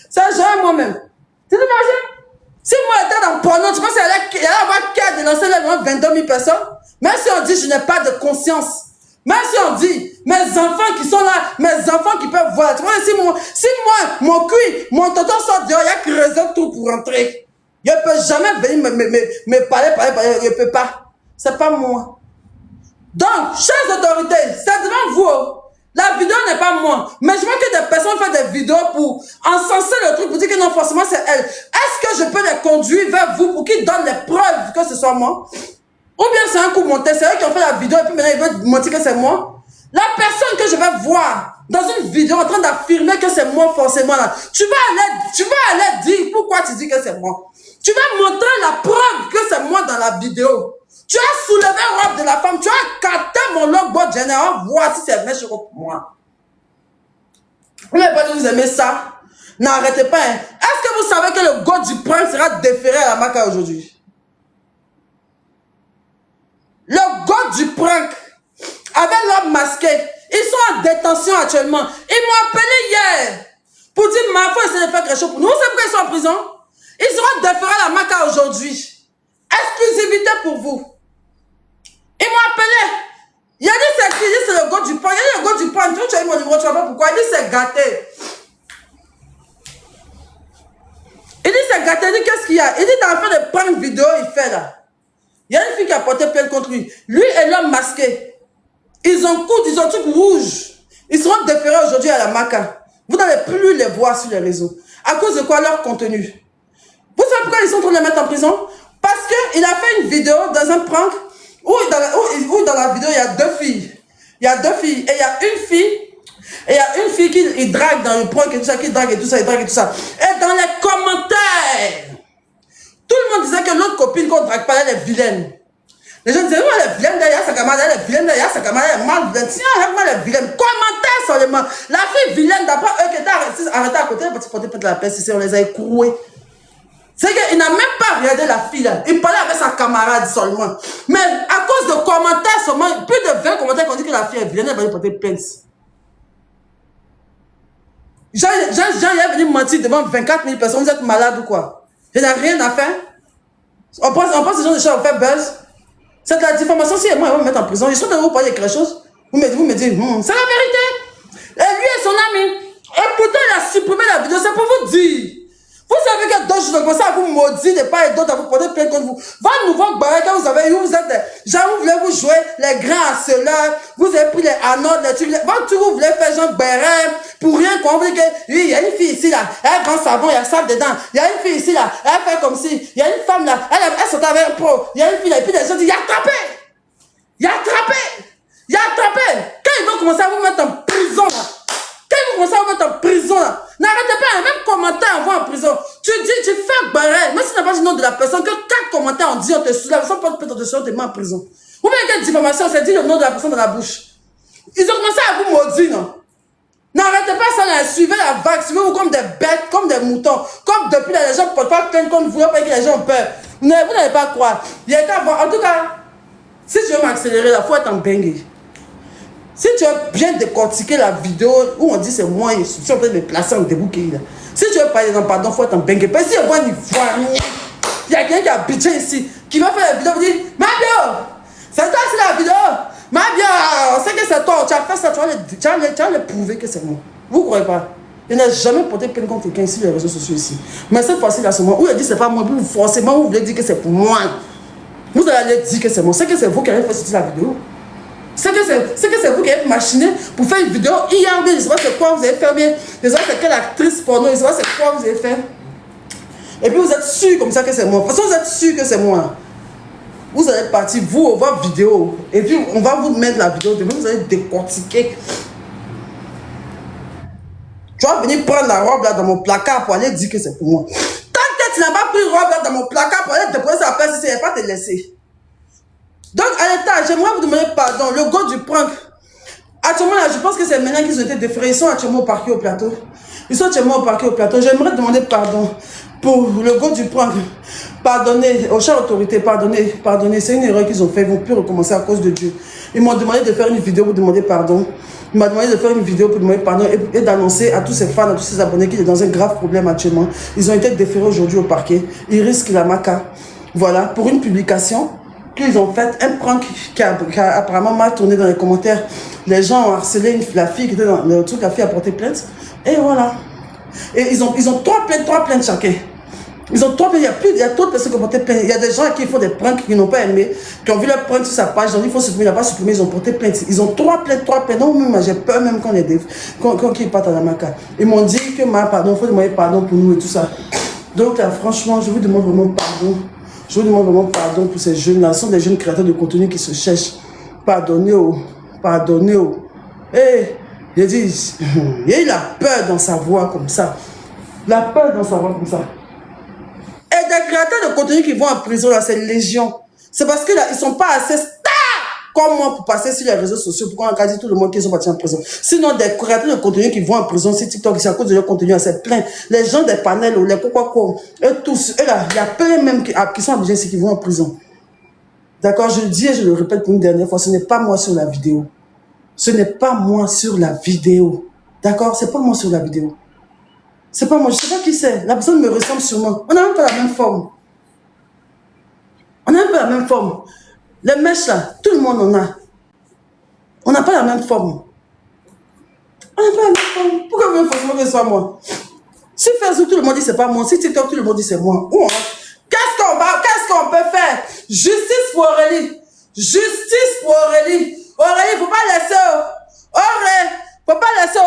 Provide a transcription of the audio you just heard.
Ça, j'aime moi-même. Tu t'imagines? Si moi j'étais dans le porno, tu penses qu'elle allait avoir qu'à dénoncer les 22 000 personnes? Même si on dit je n'ai pas de conscience. Même si on dit mes enfants qui sont là, mes enfants qui peuvent voir. Tu vois, si moi, mon cul, mon tonton sort dehors, il y a creusé tout pour rentrer. Il ne peut jamais venir me parler, il ne peut pas. C'est pas moi. Donc, chers autorités, c'est devant vous. La vidéo n'est pas moi. Mais je vois que des personnes font des vidéos pour encenser le truc, pour dire que non, forcément c'est elle. Est-ce que je peux les conduire vers vous pour qu'ils donnent les preuves que ce soit moi? Ou bien c'est un coup monté, c'est eux qui ont fait la vidéo et puis maintenant ils veulent montrer que c'est moi? La personne que je vais voir dans une vidéo en train d'affirmer que c'est moi forcément là, tu vas aller dire pourquoi tu dis que c'est moi. Tu vas montrer la preuve que c'est moi dans la vidéo. Tu as soulevé la robe de la femme, tu as capté mon logo général, voir si c'est méchant pour moi. Vous n'avez pas dit vous aimez ça? N'arrêtez pas. Hein. Est-ce que vous savez que le go du prince sera déféré à la Maka aujourd'hui? Le go du prank avec l'homme masqué, ils sont en détention actuellement. Ils m'ont appelé hier pour dire ma foi essaie de faire quelque chose pour nous. Vous savez pourquoi ils sont en prison? Ils seront déférés à la Maka aujourd'hui. Exclusivité pour vous. Ils m'ont appelé. Il a dit c'est le go du prank. Il a dit le go du prank. Tu as eu mon numéro, tu vois pas pourquoi. Il dit c'est gâté. Il dit c'est gâté. Il dit qu'est-ce qu'il y a? Il dit dans le fait de prank vidéo, il fait là. Il y a une fille qui a porté plainte contre lui. Lui et l'homme masqué. Ils ont coude, ils ont truc rouge. Ils seront déférés aujourd'hui à la Maka. Vous n'allez plus les voir sur les réseaux. À cause de quoi? Leur contenu. Vous savez pourquoi ils sont en train de les mettre en prison? Parce qu'il a fait une vidéo dans un prank où dans la vidéo il y a deux filles. Il y a deux filles. Et il y a une fille. Et il y a une fille qui drague dans le prank et tout ça, qui drague et tout ça, il drague et tout ça. Et dans les commentaires, tout le monde disait que l'autre copine qu'on ne drague pas, elle est vilaine. Les gens disaient, elle est vilaine derrière sa camarade, elle est vilaine derrière sa camarade, elle est mal vilaine. Si elle est vilaine, commentaire seulement. La fille vilaine, d'après eux qui étaient arrêtés à côté, elle peut porter de la paix, si on les a écroués. C'est qu'il n'a même pas regardé la fille là. Il parlait avec sa camarade seulement. Mais à cause de commentaires seulement, plus de 20 commentaires qui ont dit que la fille est vilaine, elle va lui porter plainte. Jean est venu mentir devant 24 000 personnes, vous êtes malade ou quoi? Je n'ai rien à faire. On pense que ces gens de choses ont fait buzz. C'est de la diffamation. Si moi, ils vont me mettre en prison, je suis en train de vous parler de quelque chose. Vous me dites, c'est la vérité. Et lui et son ami. Et pourtant, il a supprimé la vidéo. C'est pour vous dire. Vous savez que d'autres choses comme ça, vous maudit de part et d'autre, à vous porter plainte contre vous. Votre nouveau barrage que vous avez eu, vous êtes des gens, vous voulez vous jouer les grands harceleurs, vous avez pris les anodes, les trucs, votre tour, vous voulez faire genre barrage, pour rien qu'on vous dit que, oui, il y a une fille ici là, elle prend savon, il y a ça dedans, il y a une fille ici là, elle fait comme si, il y a une femme là, elle saute avec un pro, il y a une fille là, et puis les gens disent, il a attrapé! Il a attrapé! Il a attrapé! Quand ils vont commencer à vous mettre en prison là, quand ils vont commencer à vous mettre en prison là, n'arrêtez pas, même commentaire, on va en prison. Tu dis, tu fais barrer. Même si tu n'as pas le nom de la personne, que 4 commentaires, on dit, on te soulève, sans pas te mettre dessus, on te met en prison. Ou bien quelle diffamation, c'est dit le nom de la personne dans la bouche. Ils ont commencé à vous maudire, non? N'arrêtez pas ça, là, suivez la vague, suivez-vous comme des bêtes, comme des moutons. Comme depuis là, les gens ne portent pas plainte contre vous, pas que les gens ont peur. Vous n'allez pas croire. Il y a qu'à voir. En tout cas, si tu veux m'accélérer, il faut être en bengue. Si tu veux bien décortiquer la vidéo où on dit c'est moi, je suis en train de me placer en débouqué. Si tu veux parler d'un pardon, il faut être en bengue. Parce que si on voit une Ivoirien, il y a quelqu'un qui a habité ici, qui va faire la vidéo, il dit, Mabio, c'est toi, c'est la vidéo. Mabio, on sait que c'est toi, tu as fait ça, tu vas le prouver que c'est moi. Vous ne croyez pas? Il n'a jamais porté plainte contre quelqu'un sur les réseaux sociaux ici. Mais cette fois-ci, là, c'est moi. Où il dit c'est pas moi, vous forcément, vous voulez dire que c'est pour moi. Vous allez dire que c'est moi. C'est que c'est vous qui avez fait sortir la vidéo. C'est que c'est vous qui avez machiné pour faire une vidéo hier, je ne sais pas c'est quoi vous avez fait bien, je ne sais pas c'est quelle actrice porno, je ne sais pas c'est quoi vous avez fait. Et puis vous êtes sûr comme ça que c'est moi. De toute façon, vous êtes sûr que c'est moi. Vous allez partir, vous, votre vidéo, et puis on va vous mettre la vidéo, demain vous allez décortiquer. Tu vas venir prendre la robe là dans mon placard pour aller dire que c'est pour moi. Tant que tu n'as pas pris robe là dans mon placard pour aller déposer sa place, il ne va pas te laisser. Donc, à l'état, j'aimerais vous demander pardon. Le go du prank. Actuellement, là, je pense que c'est maintenant qu'ils ont été déférés. Ils sont actuellement au parquet au plateau. Ils sont actuellement au parquet au plateau. J'aimerais demander pardon pour le go du prank. Pardonnez, aux chères autorités, pardonnez. C'est une erreur qu'ils ont fait. Ils ne vont plus recommencer à cause de Dieu. Ils m'ont demandé de faire une vidéo pour demander pardon. Il m'a demandé de faire une vidéo pour demander pardon et d'annoncer à tous ses fans, à tous ses abonnés qu'il est dans un grave problème actuellement. Ils ont été déférés aujourd'hui au parquet. Ils risquent la maca. Voilà, pour une publication qu'ils ont fait, un prank qui a apparemment mal tourné dans les commentaires. Les gens ont harcelé la fille qui était dans le truc, la fille a porté plainte. Et voilà. Et ils ont 3 plaintes chacun. Ils ont 3 plaintes, il y a trop de personnes qui ont porté plainte. Il y a des gens qui font des pranks qui n'ont pas aimé, qui ont vu leur prank sur sa page, ils ont dit il faut supprimer, il n'a pas supprimé, ils ont porté plainte. Ils ont 3 plaintes. Non, même j'ai peur même quand ils partent à la maca. Ils m'ont dit que pardon, il faut demander pardon pour nous et tout ça. Donc là, franchement, je vous demande vraiment pardon. Je vous demande vraiment pardon pour ces jeunes-là. Ce sont des jeunes créateurs de contenu qui se cherchent. Pardonnez-vous. Pardonnez-vous. Et il dit, il y a eu la peur dans sa voix comme ça. La peur dans sa voix comme ça. Et des créateurs de contenu qui vont en prison, là, c'est légion. C'est parce que là, ils ne sont pas assez stars comme moi pour passer sur les réseaux sociaux, pour qu'on dit tout le monde qu'ils sont partis en prison. Sinon, des créateurs de contenu qui vont en prison sur TikTok, c'est à cause de leur contenu, c'est plein. Les gens des panels ou les quoi, eux tous, eux là, il y a plein même qui sont obligés, c'est qu'ils vont en prison. D'accord, je le dis et je le répète pour une dernière fois, ce n'est pas moi sur la vidéo. Ce n'est pas moi sur la vidéo. D'accord, c'est pas moi sur la vidéo. C'est pas moi, je sais pas qui c'est. La personne me ressemble sûrement. On n'a même pas la même forme. On n'a même pas la même forme. Les mèches là, tout le monde en a. On n'a pas la même forme. On n'a pas la même forme. Pourquoi vous voulez forcément que ce soit moi? Si Facebook, tout le monde dit c'est pas moi. Si TikTok, tout le monde dit c'est moi. Qu'est-ce qu'on peut faire? Justice pour Aurélie. Justice pour Aurélie. Aurélie, faut pas laisser. Aurélie, faut pas laisser.